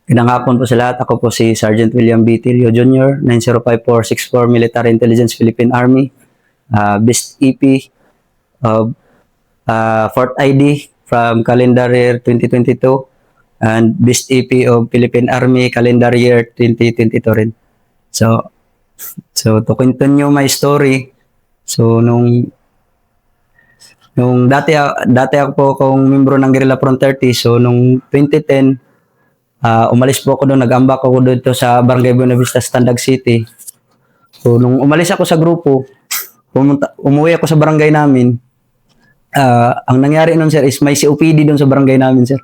Magandang hapon po sa lahat. Ako po si Sergeant William B. Tilio Jr., 905464 Military Intelligence Philippine Army, Best EP of 4th ID from calendar year 2022 and Best EP of Philippine Army calendar year 2022 rin. So to continue my story, so nung dati ako po akong membro ng Guerrilla Front 30, so nung 2010, umalis po ako doon, nag-ambak ako dito sa Barangay Buena Vista, Tandag City. So, nung umalis ako sa grupo, umuwi ako sa barangay namin. Ang nangyari noon, sir, is may COPD doon sa barangay namin, sir.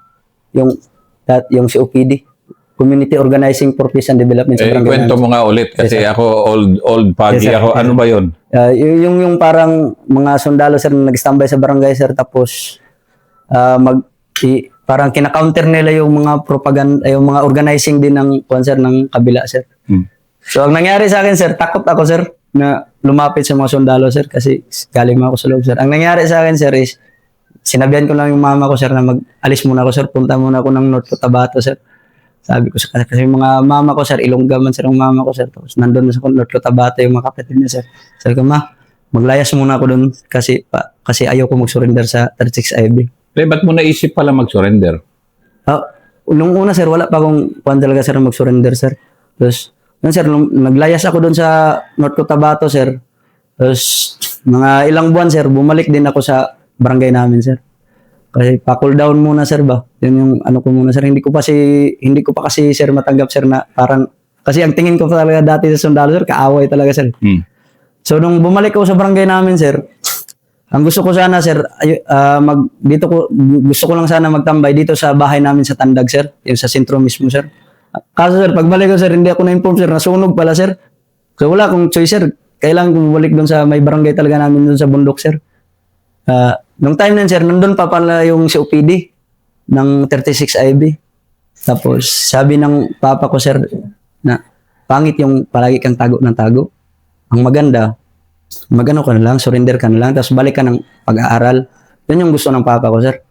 Yung COPD, Community Organizing for Peace and Development sa barangay kwento namin. mo nga ulit kasi ako old pagi Yes, sir. ako. Ano ba yun? Yung parang mga sundalo, sir, na nag-standby sa barangay, sir, tapos parang kina-counter nila yung mga propaganda, yung mga organizing din ng sir, ng kabila, sir. So, ang nangyari sa akin, sir, takot ako, sir, na lumapit sa mga sundalo, sir, kasi galing ako sa loob, sir. Ang nangyari sa akin, sir, is sinabihan ko lang yung mama ko, sir, na mag-alis muna ako, sir, punta muna ako ng North Cotabato, sir. Sabi ko, kasi mga mama ko, sir, Ilongga man, sir, ang mama ko, sir, tapos nandun sa North Cotabato yung mga kapatid niya, sir. Sabi ko, ma, maglayas muna ako doon kasi ayaw ko mag-surrender sa 36IB. Ba't mo naisip pala mag-surrender? Nung una, sir, wala pa akong kuwan talaga, sir, mag-surrender, sir. Tapos, sir, naglayas ako doon sa North Cotabato, sir. Tapos, mga ilang buwan, sir, bumalik din ako sa barangay namin, sir. Kasi pa-cool down muna, sir, ba? Yun yung ano ko muna, sir. Hindi ko pa kasi, sir, matanggap, sir, na parang, kasi ang tingin ko pa talaga dati sa sundalo, sir, kaaway talaga, sir. So, nung bumalik ako sa barangay namin, sir, ang gusto ko sana, sir, gusto ko lang sana magtambay dito sa bahay namin sa Tandag, sir. Yung sa sentro mismo, sir. Kaso, sir, pagbalik ko, sir, hindi ako na-inform, sir. Nasunog pala, sir. So, wala akong choice, sir. Kailangan ko bumalik doon sa may barangay talaga namin doon sa bundok, sir. Nung time na, sir, nandun pa pala yung COPD ng 36IB. Tapos, sabi ng papa ko, sir, na pangit yung palagi kang tago ng tago. Ang maganda, magano ka na lang, surrender ka na lang, tapos balik ka ng pag-aaral. Yun yung gusto ng papa ko, sir.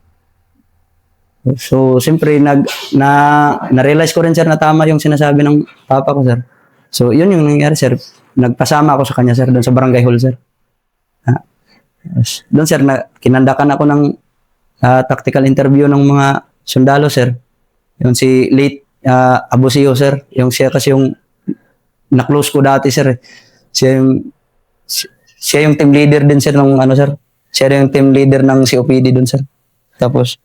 So, siyempre, na-realize ko rin, sir, na tama yung sinasabi ng papa ko, sir. So, yun yung nangyari, sir. Nagpasama ako sa kanya, sir, doon sa barangay hall, sir. Doon, sir, kinandakan ako ng tactical interview ng mga sundalo, sir. Yung si late Abusio, sir. Yung siya kasi yung na-close ko dati, sir. Siya yung team leader din, sir, ng ano, sir. Siya yung team leader ng COPD dun, sir. Tapos,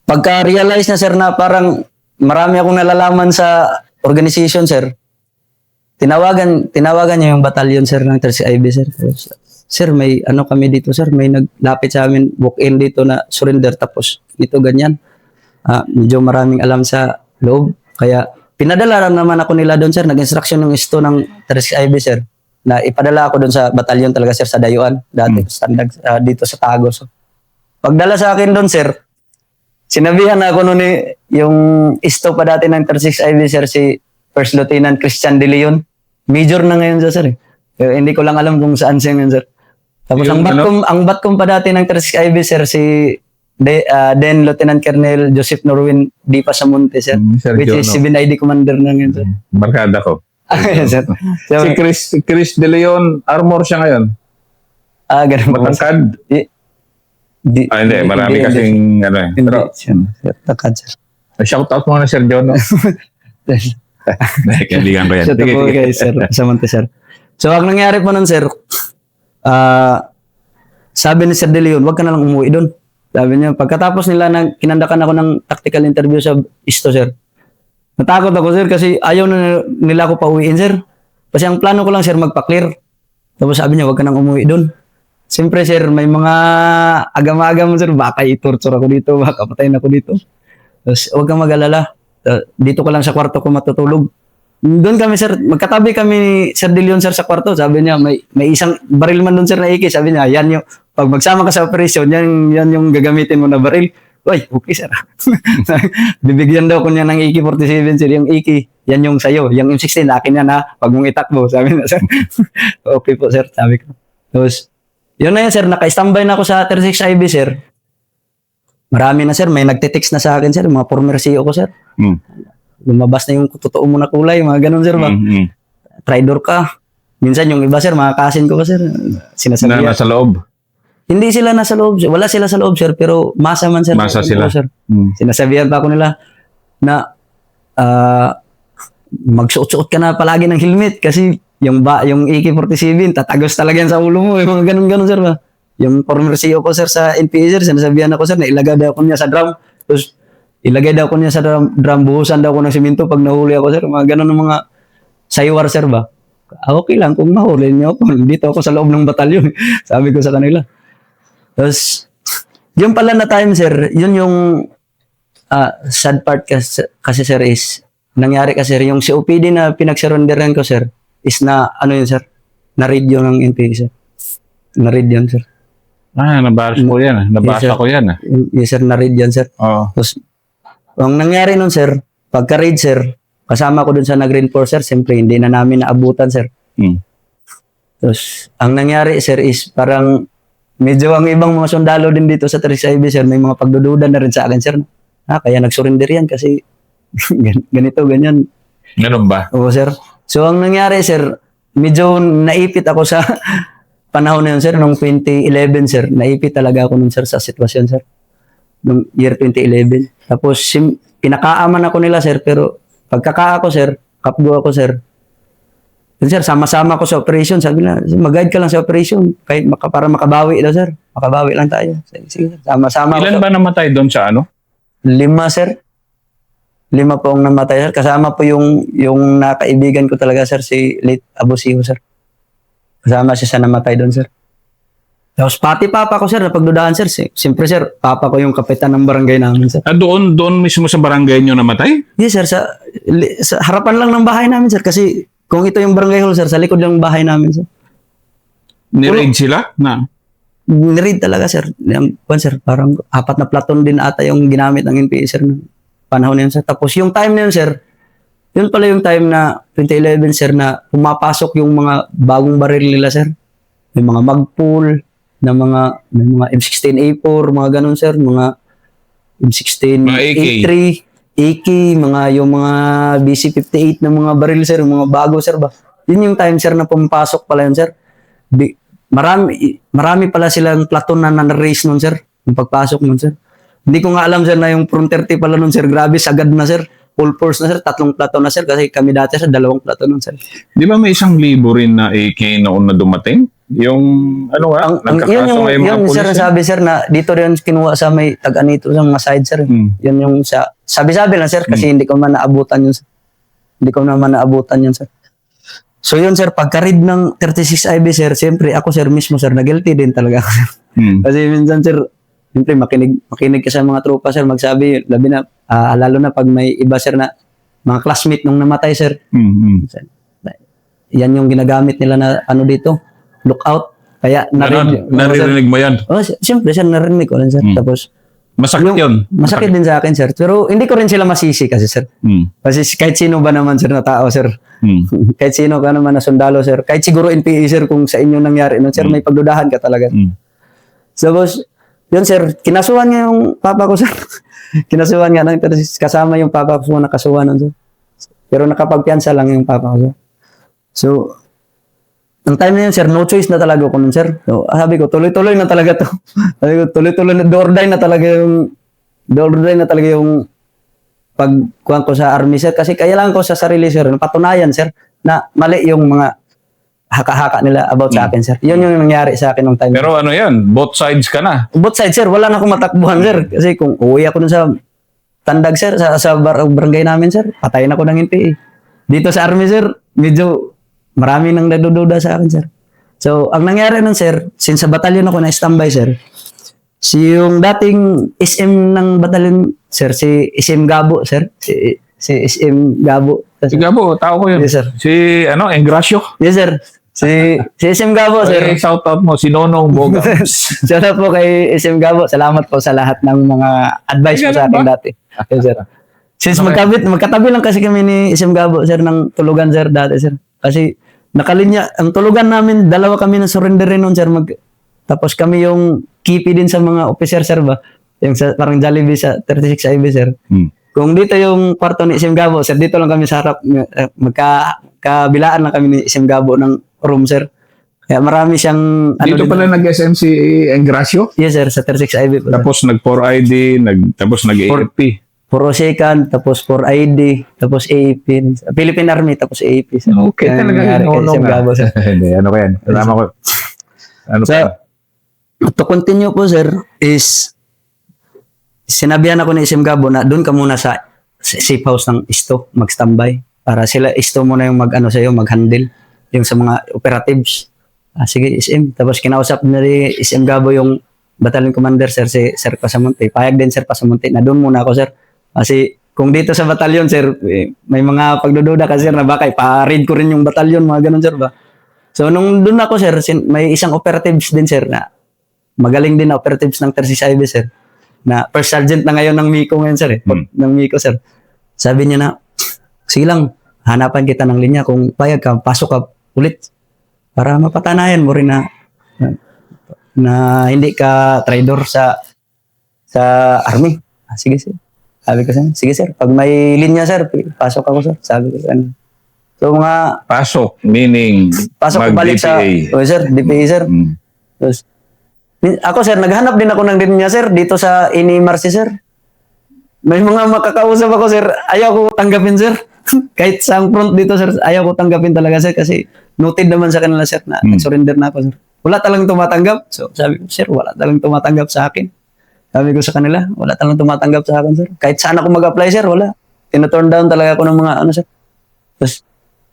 pagka-realize na, sir, na parang marami akong nalalaman sa organization, sir, tinawagan niya yung batalyon, sir, ng 36IB, sir. Tapos, sir, may ano kami dito, sir, may naglapit sa amin, walk-in dito na surrender, tapos ito, ganyan. Medyo maraming alam sa loob. Kaya, pinadala naman ako nila doon, sir. Nag-instruction ng isto ng 36IB, sir, na ipadala ako doon sa batalyon talaga, sir, sa Dayuan, dati, dito sa Tago. So, pagdala sa akin doon, sir, sinabihan na ako noon yung isto pa dati ng 36IB, sir, si First Lieutenant Christian De Leon. Major na ngayon siya, sir. Hindi ko lang alam kung saan siya ngayon, sir. Tapos ang batcom pa dati ng 36IB, sir, si then Lieutenant Colonel Joseph Norwin Di Pasamonte, sir. Which is 7ID commander na ngayon, sir. Barkada ko. Sir. So, Si Chris De Leon, armor siya ngayon. Ganun ba? Matangkad. Hindi. Marami kasing ano eh. Pero, Takad, sir. shout out mo na, Sir John. Kaibigan ko yan. Shout out po kay Sir Pasamonte, sir. So, ang nangyari po nun, sir, sabi ni Sir De Leon, wag ka na lang umuwi doon. Sabi niya, pagkatapos nila kinandakan ako ng tactical interview sa isto, sir. Natakot ako, sir, kasi ayaw na nila ako pauwiin, sir. Kasi ang plano ko lang, sir, magpa-clear. Tapos sabi niya, wag ka nang umuwi doon. Siyempre, sir, may mga agam-agam, sir, baka i-torture ako dito, baka patayin ako dito. Tapos, wag kang mag-alala. Dito ka lang sa kwarto ko matutulog. Doon kami, sir, magkatabi kami ni Sir De Leon, sir, sa kwarto. Sabi niya, may isang baril man doon, sir, na iki. Sabi niya, yan yung, pag magsama ka sa operation, yan yung gagamitin mo na baril. Uy, okay, sir. Bibigyan daw ko niya ng AK-47, sir. Yung AK, yan yung sayo. Yung M16, akin yan, ha. Pag mong itakbo, sabi na, sir. Okay po, sir, sabi ko. Tapos, yun na yan, sir. Naka-standby na ako sa 36IB, sir. Marami na, sir. May nagtitext na sa akin, sir. Mga former CEO ko, sir. Lumabas na yung totoo mo na kulay, mga ganun, sir ba? Traitor ka. Minsan yung iba, sir, mga kasin ko pa, sir, sinasabihan. Na nasa loob. Hindi sila nasa loob, sir. Wala sila sa loob, sir, pero masa man, sir. Masa sila. Sir. Sinasabihan pa ako nila na magsuot-suot ka na palagi ng helmet kasi yung AK-47, tatagos talaga yan sa ulo mo. Mga ganun-ganun, sir, ba? Yung former CEO ko, sir, sa NPA, sir, sinasabihan ako, sir, na ilagay daw ko niya sa drum. Tapos, ilagay daw ko niya sa drum, buhusan daw ko ng simento pag nahuli ako, sir. Mga ganun ng mga saywar, sir, ba? Okay lang kung nahuli niyo ako. Dito ako sa loob ng batalyon. Sabi ko sa kanila. Tapos, yung pala na time, sir, yun yung sad part kasi, sir, is nangyari kasi, sir, yung COPD na pinagsurrenderan ko, sir, is na, ano yun, sir, na-read yun ng NPA, sir. Na-read yun, sir. Nabasa ko yan. Nabasa Yes, ko yan. Yes, sir, na-read yan, sir. Oo. Tapos, ang nangyari nun, sir, pagka-read, sir, kasama ko dun sa nag-reinforce, sir, siyempre, hindi na namin naabutan, sir. Tapos, ang nangyari, sir, is parang medyo ang ibang mga sundalo din dito sa 36IB, sir, may mga pagdududa na rin sa akin, sir. Kaya nag-surrender yan kasi ganito, ganyan. Ganun ba? Oo, sir. So, ang nangyari, sir, medyo naipit ako sa panahon na yun, sir, noong 2011, sir. Naipit talaga ako nun, sir, sa sitwasyon, sir. Noong year 2011. Tapos, pinakaaman ako nila, sir, pero pagkakaa ko, sir, kapgo ako, sir. Then, sir, sama-sama ko sa operation. Sabi na, mag-guide ka lang sa operation. Kahit para makabawi daw, sir. Makabawi lang tayo. Sige, sir. Sama-sama Ilan ba namatay doon sa ano? 5, sir. 5 po ang namatay, sir. Kasama po yung nakaibigan ko talaga, sir, si late Abosiho, sir. Kasama siya sa namatay doon, sir. Tapos pati papa ko, sir, napagdudahan, sir. Siyempre, sir, papa ko yung kapitan ng barangay namin, sir. Doon mismo sa barangay nyo namatay? Yes, sir. Sa harapan lang ng bahay namin, sir. Kasi kung ito yung barangay hall, sir, sa likod lang ng bahay namin, sir. Ni-raid sila? Ni-raid talaga, sir. Sir, parang 4 na platon din ata yung ginamit ng NPA, sir. Panahon na yun, sir. Tapos yung time na yun, sir, yun pala yung time na 2011, sir, na pumapasok yung mga bagong baril nila, sir. May mga Magpul, may mga M16A4, mga ganun, sir. Mga M16A3, AK, yung mga BC-58 na mga baril, sir. Mga bago, sir, ba? Yun yung time, sir, na pumapasok pala yun, sir. Marami pala silang platon na na-raise nun, sir. Yung pagpasok nun, sir. Hindi ko nga alam, sir, na yung Front 30 pala nun, sir. Grabe, sagad na, sir. Full force na, sir. 3 platon na, sir. Kasi kami dati, sir, 2 platon nun, sir. Di ba may 1,000 rin na AK noon na dumating? Yung, ano nga, nagkakaso ngayon mga yun, sir, pulis. sabi, sir, na dito rin kinuha sa may tag-anito sa mga side, sir. Yun yung sabi-sabi lang, sir, kasi hindi ko man naabutan yun, sir. Hindi ko naman naabutan yun, sir. So yun, sir, pagka-read ng 36IB, sir, siyempre, ako, sir, mismo, sir, na-guilty din talaga ako, sir. Kasi minsan, sir, siyempre, makinig ka sa mga tropa, sir, magsabi, labi na, lalo na pag may iba, sir, na mga classmate nung namatay, sir. Yan yung ginagamit nila na, ano dito, lookout. Kaya, naririnig mo yan? Oh, siyempre, sir, narinig ko rin, sir. Tapos, masakit yun? Masakit din sa akin, sir. Pero, hindi ko rin sila masisi kasi, sir. Kasi kahit sino ba naman, sir, na tao, sir. Kahit sino ka naman na sundalo, sir. Kahit siguro NPA, sir, kung sa inyo nangyari, no, sir, may pagdudahan ka talaga. Tapos, yun, sir, kinasuhan niya yung papa ko, sir. Kinasuhan nga, kasama yung papa ko, nakasuhan nun, sir. Pero nakapagpiansa lang yung papa ko, sir. So, ang time na yun, sir, no choice na talaga ako nun, sir. So, sabi ko, tuloy-tuloy na talaga to. Sabi ko, tuloy-tuloy na, door-die na talaga yung pagkuhan ko sa army, sir. Kasi kailangan ko sa sarili, sir, patunayan, sir, na mali yung mga haka-haka nila about sa akin, sir. Yun yung nangyari sa akin nung time. Pero ano yan, both sides ka na. Both sides, sir. Wala na akong matakbuhan, sir. Kasi kung uwi ako dun sa Tandag, sir, sa barangay namin, sir, patayin ako ng NPA. Dito sa army, sir, medyo marami nang nadududa sa akin, sir. So, ang nangyari nun, sir, since sa batalyon ako na standby, sir, yung dating SM ng batalyon, sir, si SM Gabo, sir. Si SM Gabo. Si Gabo, tao ko yun. Yes, sir. Si, Engracio. Yes, sir. Si SM Gabo, sir. Ay, shout out mo, si Nonong Boga. Shout po kay SM Gabo. Salamat po sa lahat ng mga advice po sa akin dati. Yes, sir. Since magkatabi lang kasi kami ni SM Gabo, sir, ng tulugan, sir, dati, sir. Kasi nakalinya, ang tulugan namin, 2 kami na surrender rin nun, sir. Tapos kami yung kipi din sa mga officer, sir, ba? Yung parang Jollibee sa 36IB, sir. kung dito yung kwarto ni Isim Gabo, sir, dito lang kami sa harap, magkabilaan lang kami ni Isim Gabo ng room, sir. Kaya marami siyang, Dito din- pala nag-SM si Engracio. Yes, sir, sa 36 IV po, sir. Tapos nag-4ID, tapos nag-AFP. Puro second, tapos for ID, tapos AAP, Philippine Army, tapos AAP, sir. Okay, Yan talaga nangyari kay yun. Isim Gabo, sir. Hindi, ano ko yan? Tama ko. Ano So, pa? to continue po, sir, is sinabihan ako ni Isim Gabo na doon ka muna sa safe house ng ISTO, mag-standby. Para sila, ISTO muna yung mag-handle, yung sa mga operatives. Sige, Isim. Tapos kinausap na rin Isim Gabo yung battalion commander, sir, si Sir Pasamonte. Payag din, Sir Pasamonte, na doon muna ako, sir. Kasi kung dito sa batalyon, sir, may mga pagdududa kasi, sir, na baka ipa-raid ko rin yung batalyon, mga ganun, sir, ba? So, nung doon ako, sir, may isang operatives din, sir, na magaling din na operatives ng 36 IB, sir. Na first sergeant na ngayon ng Miko ngayon, sir, ng Miko, sir. Sabi niya na, sige lang, hanapan kita ng linya. Kung payag ka, pasok ka ulit. Para mapatanayan mo rin na hindi ka traidor sa army. Sige, sir. Sabi ko, sir, sige, sir. Pag may linya, sir, pasok ako, sir. Sabi ko, sir. So, mga Pasok, meaning pasok ko balik sa, mag-DPA. sir, DPA, sir. Mm. Tapos, ako, sir, naghanap din ako ng linya, sir, dito sa Inimarsi, sir. May mga makakausap ako, sir. Ayaw ko tanggapin, sir. Kahit sa front dito, sir, ayaw ko tanggapin talaga, sir, kasi noted naman sa kanila, sir, na surrender na ako, sir. Wala talang tumatanggap. So, sabi ko, sir, wala talang tumatanggap sa akin. Sabi ko sa kanila, wala talang tumatanggap sa akin, sir. Kahit saan ako mag-apply, sir, wala. Tinaturn down talaga ako ng mga, sir. Tapos,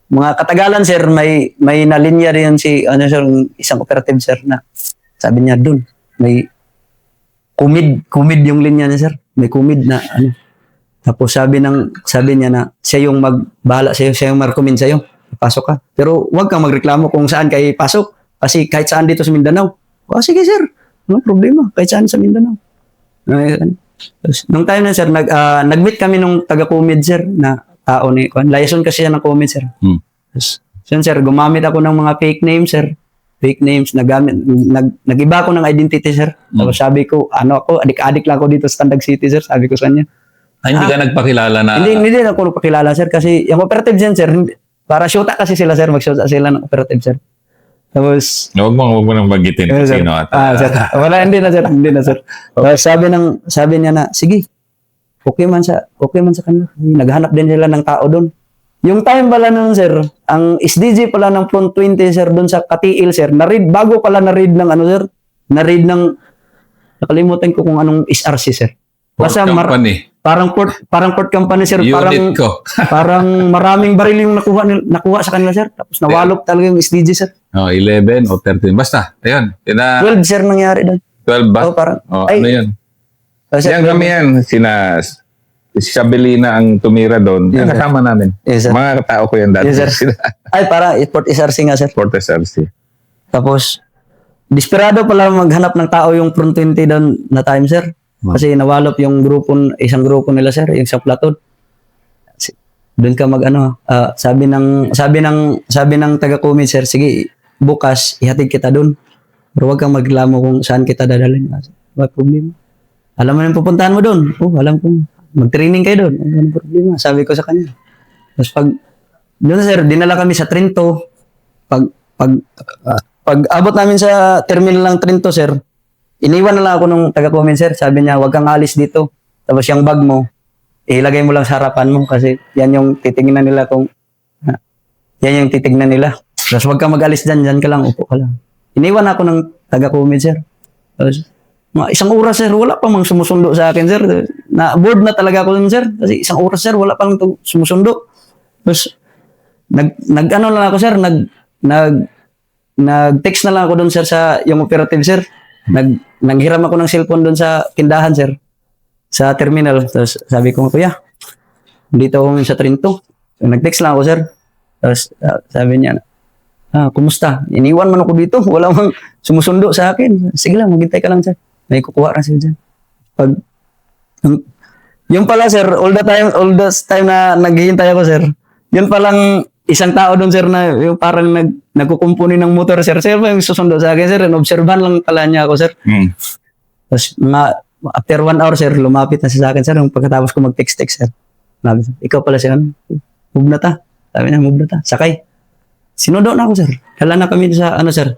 mga katagalan, sir, may nalinya rin si, sir, isang operative, sir, na sabi niya doon, may kumid yung linya niya, sir. May kumid na, Tapos sabi niya na siya yung magbahala sa'yo, siya yung mag-recommend sa'yo. Pasok ka. Pero huwag kang magreklamo kung saan kayo pasok. Kasi kahit saan dito sa Mindanao. Sige, sir. No problema. Kahit saan sa Mindanao. Tapos, nung time na, sir, nag-meet kami nung taga-Kumid, sir, na tao ni Kwan. Liaison kasi siya ng Kumid, sir. Tapos, sir, gumamit ako ng mga fake names, sir. Fake names, nag-iba ako ng identity, sir. Tapos sabi ko, ako, adik-adik lang ako dito sa Tandag City, sir. Sabi ko sa kanya. Hindi ka nagpakilala na... Hindi na ako nagpakilala, sir. Kasi yung operative dyan, sir, para shoota kasi sila, sir. Mag-shoota sila ng operative, sir. Tapos... Huwag mo nang bagitin kung sir. sino at... Sir. Wala, hindi na, sir. Tapos sabi niya na, sige, okay man sa kanila. Naghanap din sila ng tao doon. Yung time pala nun, sir, ang SDG pala ng Front 20, sir, doon sa Katiil, sir, bago pala na-read ng, sir, na-read ng, nakalimutan ko kung anong SRC, sir. Basta company. Parang port company, sir. Unit ko. Parang maraming baril yung nakuha sa kanila, sir. Tapos nawalop talaga yung SDG, sir. 11 o 13. Basta, ayun. 12, sir, nangyari doon. 12 ba? Parang, ano yun? Sir, Yan kami yan. Si Sabelina ang tumira doon. Yes, Yan, kasama namin. Yes, sir. Mga katao ko yan dati. Yes, sir. Para Port SRC nga, sir. Port SRC. Tapos, desperado pala maghanap ng tao yung Front 20 doon na time, sir. Kasi nawalop yung isang grupo nila, sir, yung isang platoon. Doon ka sabi ng taga-Kumid, sir, sige, bukas ihatid kita doon. Pero huwag kang magreklamo kung saan kita dadalhin. Wala problema. Alam mo yung pupuntahan mo doon? Alam ko. Mag-training kayo doon. Wala problema. Sabi ko sa kanya. Tapos doon, sir, dinala kami sa Trento. Pag abot namin sa terminal ng Trento, sir, iniwan na lang ako nung taga-Kumid, sir. Sabi niya, huwag kang alis dito. Tapos yung bag mo, ilagay mo lang sa harapan mo kasi yan yung titignan nila Tapos huwag kang mag-alis dyan ka lang, upo ka lang. Iniwan ako ng taga-Kumid, sir. Tapos, isang oras, sir, wala pa mang sumusundo sa akin, sir. Na-board na talaga ako dun, sir. Kasi isang oras, sir, wala pa lang sumusundo. Tapos, nag-ano lang ako, sir, nag-text na lang ako dun, sir, sa yung operative, sir. Nanghiram ako ng cellphone doon sa tindahan, sir. Sa terminal. Tapos sabi ko, kuya, dito ako sa Trento. So, nag-text lang ako, sir. Tapos sabi niya, kumusta? Iniwan man ako dito. Wala mang sumusundo sa akin. Sige lang, maghintay ka lang, sir. May kukuha na sila dyan. Yung pala, sir, all the time na naghihintay ako, sir, yun palang isang tao doon, sir, na yung parang nagkukumpuni ng motor, sir. Sir, yung susundo sa akin, sir. Observan lang pala niya ako, sir. Tapos after 1 hour, sir, lumapit na siya sa akin, sir, yung pagkatapos ko mag-text, sir. Sabi, ikaw pala siya, move na ta. Sabi niya, move na ta. Sakay. Sinundo na ako, sir. Dala na kami sa, sir,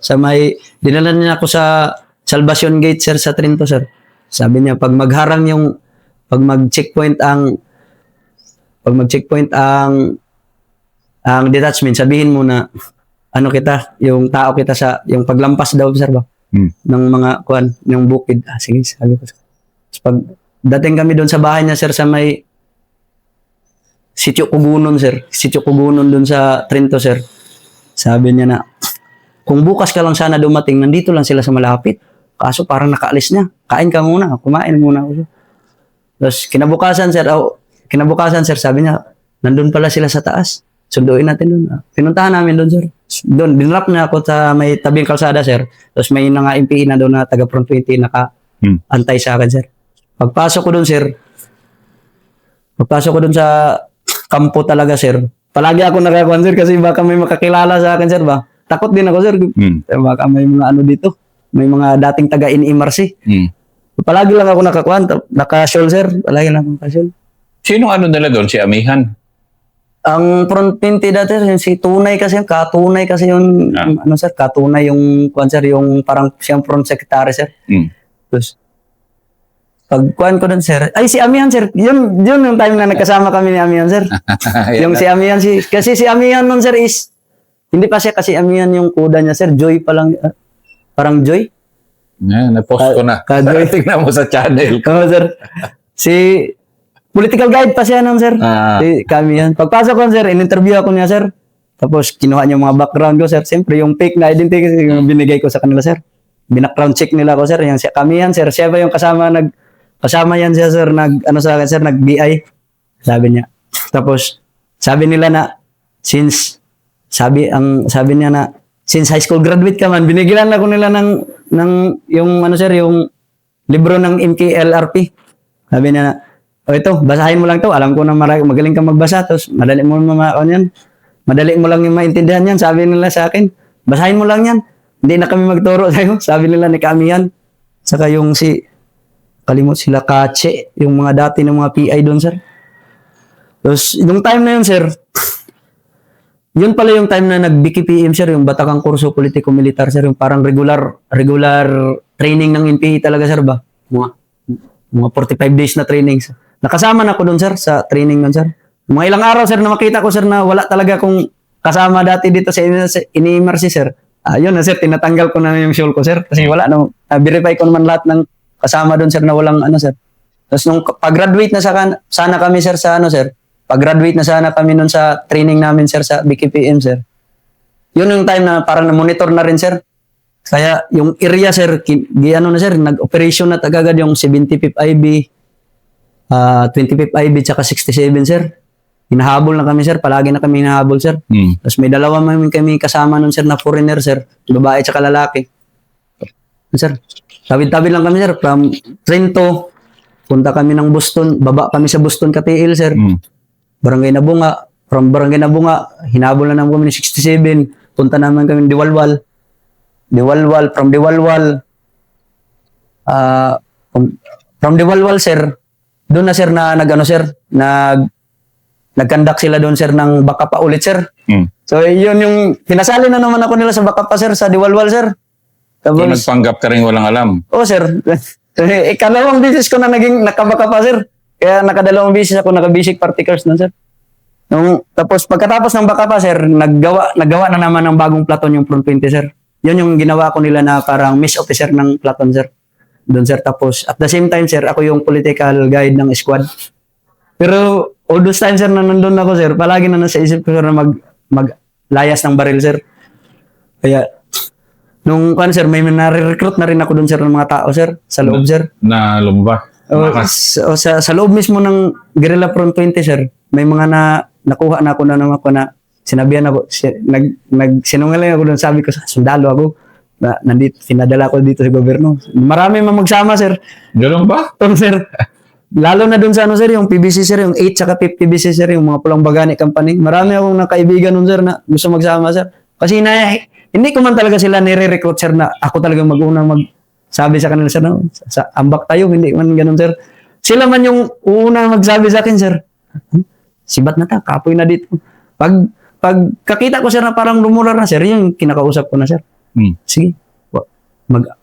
dinala niya ako sa Salvation Gate, sir, sa Trinto, sir. Sabi niya, pag mag-checkpoint ang detachment, sabihin mo na, yung tao kita yung paglampas daw, sir, ba? Ng mga, ng bukid. Sige, sabi ko. Pag dating kami doon sa bahay niya, sir, sa may Sitio Kugunon, sir. Sitio Kugunon doon sa Trinto, sir. Sabi niya na, kung bukas ka lang sana dumating, nandito lang sila sa malapit. Kaso parang nakaalis niya. Kain ka muna. Kumain muna ako. Tapos kinabukasan, sir, sabi niya, nandun pala sila sa taas. Sunduin natin doon. Pinuntahan namin doon, sir. Doon, dinrap niya ako sa may tabing kalsada, sir. Tapos may nga MPE na doon na taga Front 20 naka-antay sa akin, sir. Pagpasok ko doon sa kampo talaga, sir. Palagi ako nakakuan, sir, kasi baka may makakilala sa akin, sir, ba? Takot din ako, sir. Baka may mga dito. May mga dating taga-in-MRC. Palagi lang ako naka-shawl, sir. Palagi lang ako naka-shawl. Sino nila doon? Si Amihan? Ang Front 20 dati, si Tunay kasi, Katunay kasi yung, sir, Katunay yung, sir, yung parang siyang front secretary, sir. Tapos, pagkuhan ko doon, sir, ay, si Amihan, sir, yun yung time na nagkasama kami ni Amihan, sir. Yung si Amihan, kasi si Amihan nun, sir, hindi pa siya kasi Amihan yung kuda niya, sir, Joy pa lang, parang Joy. Na-post ko na. Joy. Tingnan mo sa channel. Sir. Si political guide pa siya nun, sir. Si Amihan. Pagpasok ko, sir, in-interview ako niya, sir. Tapos, kinuha niya mga background ko, sir. Siyempre, yung fake na identity yung binigay ko sa kanila, sir. Binackground check nila ako, sir. Yung si Amihan, sir. Siya ba yung kasama yan siya, sir, sa akin, sir, nag-BI. Sabi niya. Tapos, sabi nila na, sabi niya na, since high school graduate ka man, binigilan ako nila ng yung, sir, yung libro ng MKLRP. Sabi niya na, ito, basahin mo lang to. Alam ko na magaling ka magbasa. Tapos, madali mo lang yung maintindihan yan. Sabi nila sa akin, basahin mo lang yan. Hindi na kami magturo sa'yo. Sabi nila ni Kamihan. Saka yung kalimot sila Kache, yung mga dati ng mga PI doon, sir. Tapos, yung time na yun, sir, yun pala yung time na nag-BKPM, sir, yung Batakang Kurso Politiko-Militar, sir, yung parang regular training ng NPA talaga, sir, ba? Mga 45 days na training, sir. Nakasama na ako doon, sir, sa training nun, sir. Mga ilang araw, sir, na makita ko, sir, na wala talaga kung kasama dati dito sa ini-MRC, sir. Yun na, sir, tinatanggal ko na yung shawl ko, sir. Kasi wala, verify ko naman lahat ng kasama doon, sir, na walang sir. Tapos nung pag-graduate na sana kami, sir, sa sir. Pag-graduate na sana kami noon sa training namin, sir, sa BKPM, sir. Yun yung time na parang na-monitor na rin, sir. Kaya yung area, sir, sir, nag-operation na agad yung 75th IB, 25th IB, tsaka 67, sir. Hinahabol na kami, sir. Palagi na kami hinahabol, sir. Tapos may dalawa kami kasama nun, sir, na foreigner, sir. Babae tsaka lalaki. Sir, tabi-tabi lang kami, sir. From Trinto, punta kami ng Boston. Baba kami sa Boston, Katiil, sir. Barangay Nabunga. From Barangay Nabunga, hinabol na naman kami ng 67. Punta naman kami ng Diwalwal. From Diwalwal, sir, doon na, sir, na nag-conduct sila doon, sir, ng backup pa ulit, sir. So, yun yung, pinasali na naman ako nila sa backup pa, sir, sa Diwalwal, sir. Tapos, so, nagpanggap ka rin walang alam? Oo, sir. Ikalawang bisis ko na naging nakabackup pa, sir. Kaya nakadalawang bisis ako naka-basic particles na, sir. Tapos, pagkatapos ng backup pa, sir, naggawa na naman ng bagong platon yung Front 20, sir. Yun yung ginawa ko nila na parang miss officer ng platon, sir. Doon, sir. Tapos, at the same time, sir, ako yung political guide ng squad. Pero, all those times, sir, na nandun ako, sir, palagi na nasa isip ko, sir, na maglayas ng baril, sir. Kaya, sir, may nare-recruit na rin ako doon, sir, ng mga tao, sir, sa loob, sir. Na lumba? Sa loob mismo ng Guerrilla Front 20, sir, may mga nakuha na ako na sinabihan ako, sinungaling ako doon, sabi ko, sundalo ako, nandito, sinadala ko dito sa gobyerno. Marami magsama, sir. Ganun ba? Sir. Lalo na doon sa sir, yung PBC, sir, yung 8 tsaka 50 PBC, sir, yung mga Pulang Bagani Company. Marami akong nakaibigan nun, sir, na gusto magsama, sir. Kasi hindi ko man talaga sila nire-recruit, sir, na ako talaga mag-unang sabi sa kanila, sir, no, ambak tayo, hindi man ganun, sir. Sila man yung una magsabi sa akin, sir, sibat na ta, kapoy na dito. Pag kakita ko, sir, na parang lumular na, sir, yung kinakausap ko na, sir. Sige,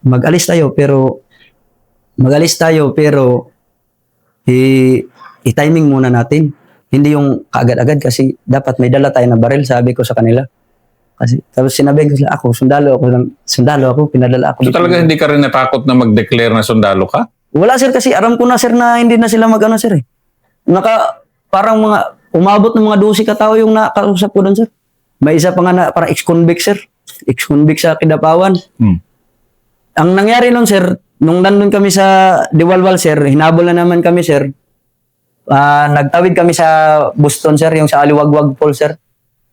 mag-alis tayo, pero i-timing muna natin. Hindi yung kaagad-agad kasi dapat may dala tayo na baril, sabi ko sa kanila. Kasi tapos sinabi ko sila, sundalo ako, pinadala ako. So talaga hindi ka rin natakot na mag-declare na sundalo ka? Wala, sir, kasi aram ko na, sir, na hindi na sila mag-ano, sir, eh. Parang umabot ng mga 12 katao yung nakausap ko doon, sir. May isa pa nga na parang ex-convict, sir. Ex-convict sa Kidapawan. Ang nangyari nun, sir, nung nandun kami sa Diwalwal, sir, hinabol na naman kami, sir. Nagtawid kami sa Boston, sir, yung sa Aliwagwag Falls, sir.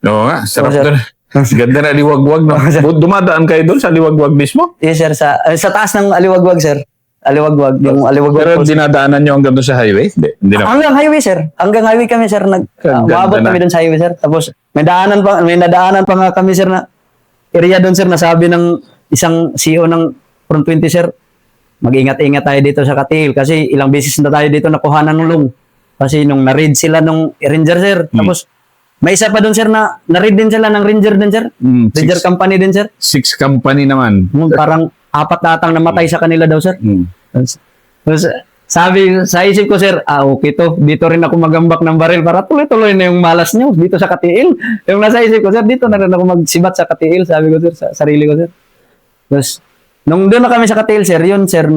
Oo nga, sarap sir. doon. Ganda na Aliwagwag, no? Dumadaan kayo doon sa Aliwagwag mismo? Yes, sir, sa taas ng Aliwagwag, sir. Aliwagwag, yung Aliwagwag Pero Falls. dinadaanan nyo hanggang doon sa highway? Hindi naman. Hanggang highway, sir. Hanggang highway kami, sir. Umabot na. kami doon sa highway, sir. Tapos, may nadaanan pa nga kami, sir, na area doon, sir, nasabi ng isang CEO ng Front 20, sir, mag-ingat-ingat tayo dito sa Katil kasi ilang beses na tayo dito nakuhanan ng long. Kasi nung na-raid sila nung Ranger, sir. Tapos, may isa pa doon, sir, na na-raid din sila ng Ranger din, sir. Ranger company din, sir. 6 company naman. Parang 4 na atang namatay sa kanila daw, sir. Tapos, sabi sa isip ko, sir, okay to. Dito rin ako magambak ng baril para tuloy-tuloy na yung malas nyo dito sa Katiil. Yung nasa isip ko, sir, dito na rin ako magsibat sa Katiil, sabi ko, sir, sa sarili ko, sir. Tapos, nung doon na kami sa Katiil, sir, yun, sir,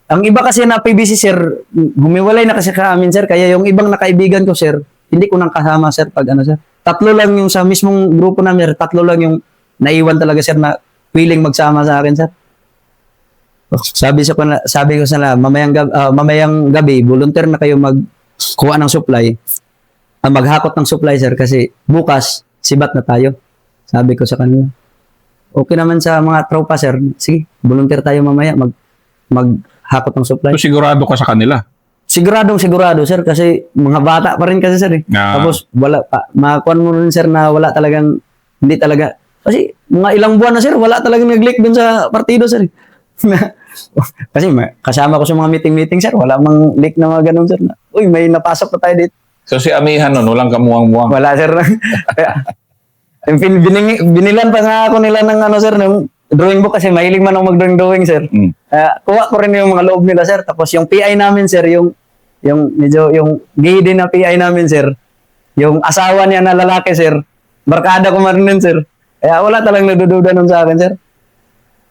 ang iba kasi na PBC, sir, gumiwalay na kasi ka amin, sir, kaya yung ibang nakaibigan ko, sir, hindi ko nang kasama, sir, pag ano, sir. 3 lang yung sa mismong grupo namin, sir, 3 lang yung naiwan talaga, sir, na willing magsama sa akin, sir. Sabi ko sana, mamayang gabi, volunteer na kayo magkuha ng supply, maghakot ng supply, sir, kasi bukas, sibat na tayo. Sabi ko sa kanila. Okay naman sa mga tropa, sir. Sige, volunteer tayo mamaya, maghakot ng supply. So sigurado ka sa kanila? Sigurado, sir, kasi mga bata pa rin kasi, sir. Tapos, wala pa. Makakuan mo rin, sir, na wala talagang, hindi talaga, kasi mga ilang buwan na, sir, wala talagang nag-leak dun sa partido, sir. Kasi kasama ko sa mga meeting, sir, wala mang leak na mga ganun, sir. Uy, may napasok pa tayo dito. So si Amihan nun, walang kamuwang-muwang? Wala, sir. Binilan pa nga ako nila ng ano, sir, ng drawing book kasi mahilig man ako mag-drawing, sir. Kuha ko rin yung mga loob nila, sir. Tapos yung PI namin, sir, yung gay din na PI namin, sir. Yung asawa niya na lalaki, sir. Barkada ko man rin, sir. Kaya wala talagang nagdududa nun sa akin, sir.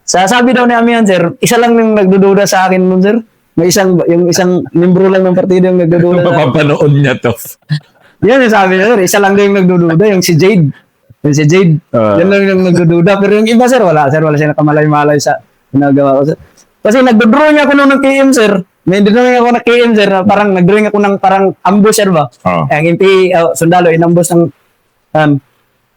Sabi daw ni Amihan, sir, isa lang yung nagdududa sa akin nun, sir. Yung isang membro lang ng partido yung nagdududa. Mapapanood niya to. Yan yung sabi niya, sir. Isa lang din yung nagdududa, yung si Jade. Yung si Jade. Yan lang yung nagdududa. Pero yung iba, sir, wala. Sir, wala siya nakamalay-malay sa ginagawa ko, sir. Kasi nagdodrawing ako nung ng KM, sir. May drawing ako ng KM, sir. Parang nagdrawing ako ng parang ambush, sir, ba? Yung MP, sundalo, inambush ng...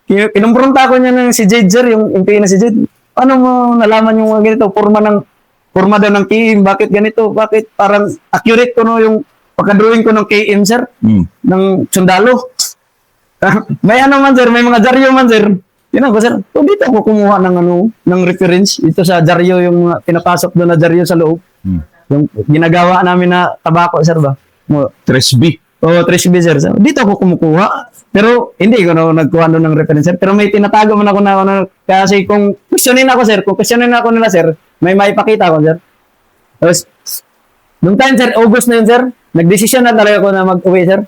Kinumpronta ko niya ng si Jade, sir, yung MP na si Jade. Ano mo nalaman yung mga ganito? Forma daw ng KM. Bakit ganito? Bakit parang accurate ko no yung pagka-drawing ko ng KM, sir? Ng sundalo. May ano man, sir. May mga dyaryo man, sir. Yun ako, sir. So, dito ako kumuha ng reference. Ito sa dyaryo, yung mga pinapasok doon na dyaryo sa loob. Yung ginagawa namin na tabako, sir, ba? 3B. Oo, 3B, sir. So, dito ako kumukuha. Pero hindi ko na nagkuha doon ng reference, sir. Pero may tinatago man ako na kasi kung questionin ako, sir, nila, sir, may maipakita ako, sir. Tapos, nung time, sir, August na yun, sir, nagdesisyon na talaga ako na mag-uwi, sir.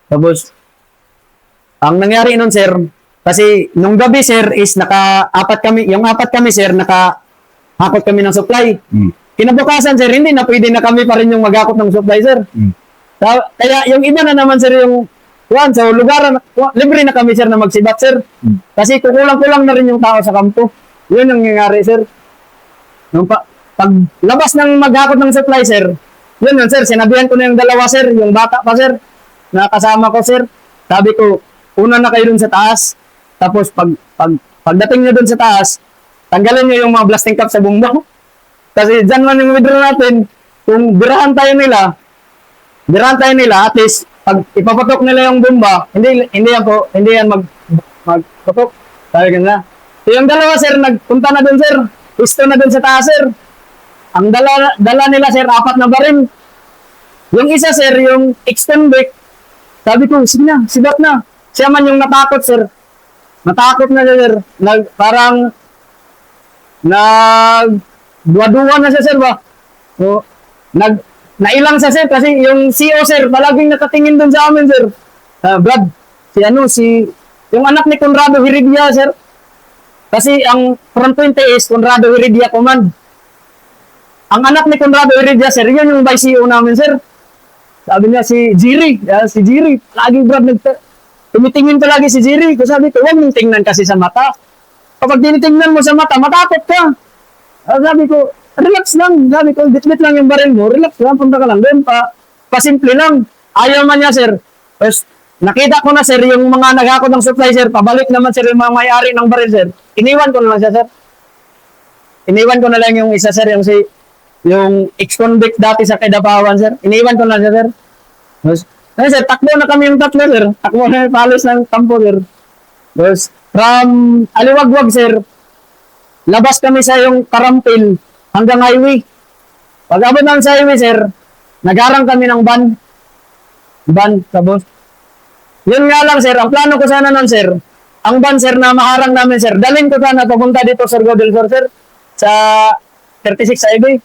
Tapos, ang nangyari nun, sir, kasi nung gabi, sir, is apat kami, sir, hakot kami ng supply. Kinabukasan, sir, hindi na pwede na kami pa rin yung maghakot ng supply, sir. Kaya yung iba na naman, sir, yung so lugar, libre na kami, sir, na magsibat, sir. Kasi kukulang-kulang na rin yung tao sa kampo. Yun ang nangyayari, sir. Nung paglabas ng maghakot ng supply, sir, yun, sir, sinabihan ko na yung dalawa, sir, yung bata pa, sir, na kasama ko, sir. Sabi ko, una na kayo dun sa taas. Tapos, pagdating nyo dun sa taas, tanggalin nyo yung mga blasting cap sa bumba. Kasi dyan man yung withdraw natin, kung birahan tayo nila, at least, pag ipapatok nila yung bomba, hindi yan magpatok. Sabi ko na. So yung dalawa, sir, nagpunta na dun, sir. Pisto na dun sa taas, sir. ang dala nila sir, 4 na baril. Yung isa sir, yung ex-convict, sabi ko, sige na, sibat na. Siya man yung natakot sir. Natakot na siya sir. Parang, duwa-duwa na siya sir ba? So, nailang siya sir kasi yung CO sir, palaging nakatingin dun sa amin sir. Brad, yung anak ni Conrado Heredia sir. Kasi ang front 20 is Conrado Heredia Command. Ang anak ni Conrado Heredia sir, yun yung vice CEO namin sir. Sabi niya si Jiri, laging Brad tumitingin ko lagi si Jiri. Ko sabi ko, huwag mong tingnan kasi sa mata. Kapag tinitingnan mo sa mata, matakot ka. Sabi ko, relax lang. Sabi ko, bit-bit lang yung baril mo. Relax lang, punta ka lang doon. Pasimple lang. Ayaw man niya, sir. Tapos, nakita ko na, sir, yung mga naghakot ng supply, sir. Pabalik naman, sir, yung mga may-ari ng baril, sir. Iniwan ko na lang siya, sir. Iniwan ko na lang yung isa, sir, yung ex-convict dati sa Kidapawan, sir. Iniwan ko na siya, sir. Tapos, sir, takbo na kami yung tatlo, sir. Takbo na yung palos ng tampo, sir. Tapos, from Aliwagwag, sir, labas kami sa yung Karampil hanggang highway. Pag abot namin sa highway, sir, nagarang kami ng van, tapos. Yun nga lang, sir, ang plano ko sana nun, sir, ang van, sir, na maharang namin, sir, dalhin ko sana papunta dito, sir, Godel, sir, sa 36 highway.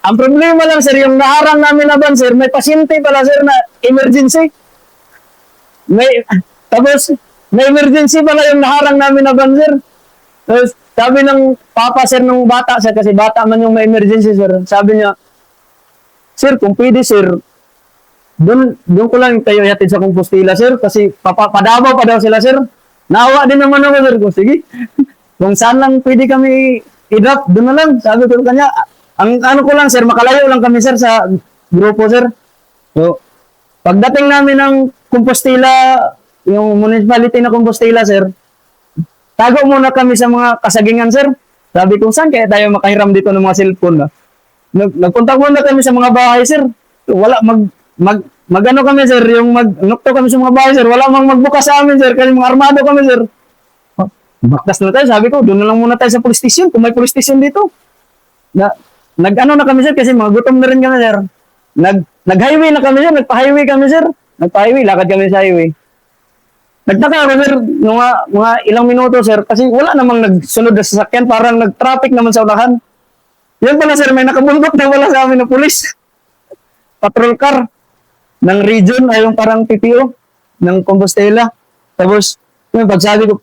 Ang problema lang, sir, yung naharang namin na van, sir, may pasyente pala, sir, na emergency. Tapos, may emergency pala yung naharang namin na van, sir. Tapos, sabi ng papa, sir, nung bata, sir, kasi bata man yung may emergency, sir. Sabi niya, sir, kung pwede, sir, doon ko lang kayo yatid sa Compostela, sir, kasi padabaw pa daw sila, sir. Naawa din naman ako, sir. Sige, kung saan lang pwede kami i-drop, doon na lang. Sabi ko kanya, ang ano ko lang, sir, makalayo lang kami, sir, sa grupo, sir. So, pagdating namin ng Compostela, yung municipality na Compostela, sir, tago muna kami sa mga kasagingan, sir. Sabi ko, saan kaya tayo makahiram dito ng mga cellphone, na? Nagpunta muna kami sa mga bahay, sir. Wala, magano kami, sir, yung nukto kami sa mga bahay, sir. Wala mang magbukas sa amin, sir, kasi mga armado kami, sir. Baktas na tayo, sabi ko, doon na lang muna tayo sa police station, kung may police station dito. Nag-ano na kami, sir, kasi mga gutom na rin kami, sir. Nag-highway na kami, sir. Nagpa-highway kami, sir. Nagpa-highway, lakad kami sa highway. Nagtaka ako, sir, mga ilang minuto, sir, kasi wala namang nagsunod na sasakyan, parang nag-traffic naman sa unahan. Yan pala, sir, may nakabundok na wala sa amin na pulis. Patrol car ng region, ay yung parang PPO ng Compostela. Tapos, yung pagsabi ko,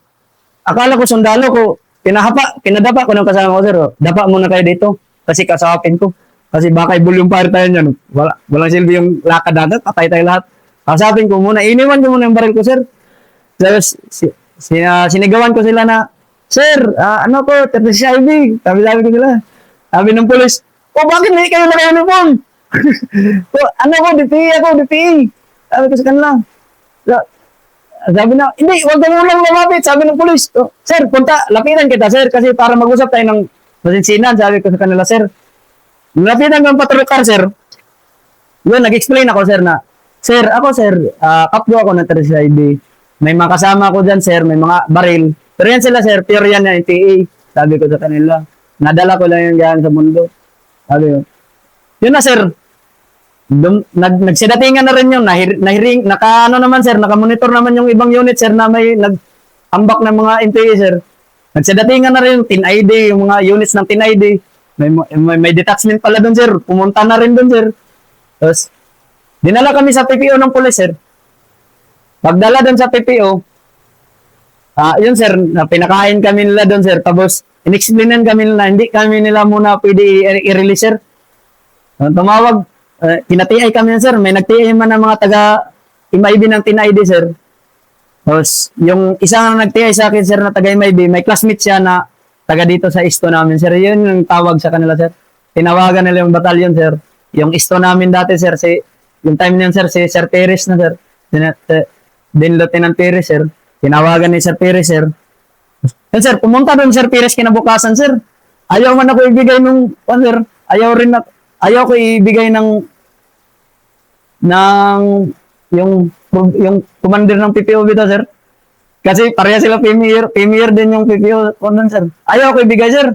akala ko sundalo ko, pinadapa ko ng kasama ko, sir. Dapa muna kayo dito, kasi kasapin ko. Kasi baka i-volume fire tayo niyan. Walang silbi yung lakad natin, patay tayo lahat. Kasapin ko muna, iniwan ko muna yung baril ko, sir. Tapos, sinigawan ko sila na, sir, ano ko, 36 IB. Sabi ko sila. Sabi ng polis, bakit hindi kayo naka-uniform? Ano ko, DPA. Sabi ko sa kanila. Sabi na, hindi, huwag ka muna lumapit. Sabi ng polis, sir, lapitan kita, sir, kasi para mag-usap tayo ng masinsinan. Sabi ko sa kanila, sir. Lapitan ko ang patrol car, sir. Yun, nag-explain ako, sir, na, sir, kapdo ako ng 36 IB. May mga kasama ko dyan, sir, may mga baril. Pero yan sila, sir, pure yan na NPA. Sabi ko sa kanila. Nadala ko lang yan sa mundo. Sabi ko. Yun na, sir. Nagsidatingan na rin yun. Nakamonitor naman yung ibang unit, sir, na may nag-ambak ng mga NPA, sir. Nagsidatingan na rin yung TIN-ID, yung mga units ng TIN-ID. May detachment pala doon, sir. Pumunta na rin doon, sir. Tapos, dinala kami sa PPO ng police, sir. Pagdala doon sa PPO, yun, sir, pinakain kami nila doon, sir. Tapos, in-explainan kami nila, hindi kami nila muna pwede i-release, sir. Tumawag, kinatiay kami, sir. May nagtiay man ng mga taga-MIB ng TIN-ID, sir. Tapos, yung isang nagtiay sa akin, sir, na taga-MIB, may classmate siya na taga dito sa isto namin, sir. Yun yung tawag sa kanila, sir. Tinawagan nila yung batalyon, sir. Yung isto namin dati, sir, yung time niyan, sir, si Sir Perez na, sir. Din Lieutenant Perez, sir. Tinawagan ni Sir Perez, sir. Yun, sir, pumunta doon, Sir Perez, kinabukasan, sir. Ayaw man ako ibigay nung, sir, ayaw ko ibigay ng yung commander ng PPO dito, sir. Kasi pareha sila premier din yung PPO, sir. Ayaw ko ibigay, sir.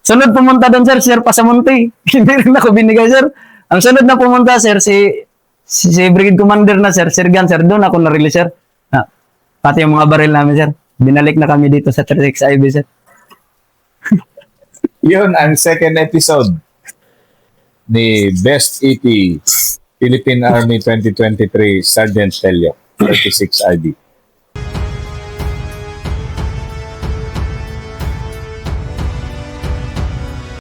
Sunod pumunta doon, sir Pasamonte. Hindi rin ako binigay, sir. Ang sunod na pumunta, sir, si Brigade Commander na, sir Gan, sir, doon ako na-release, sir. Pati yung mga baril namin, sir. Binalik na kami dito sa 36IB, sir. Yun ang second episode ni Best EP Philippine Army 2023 Sergeant Telio, 36IB.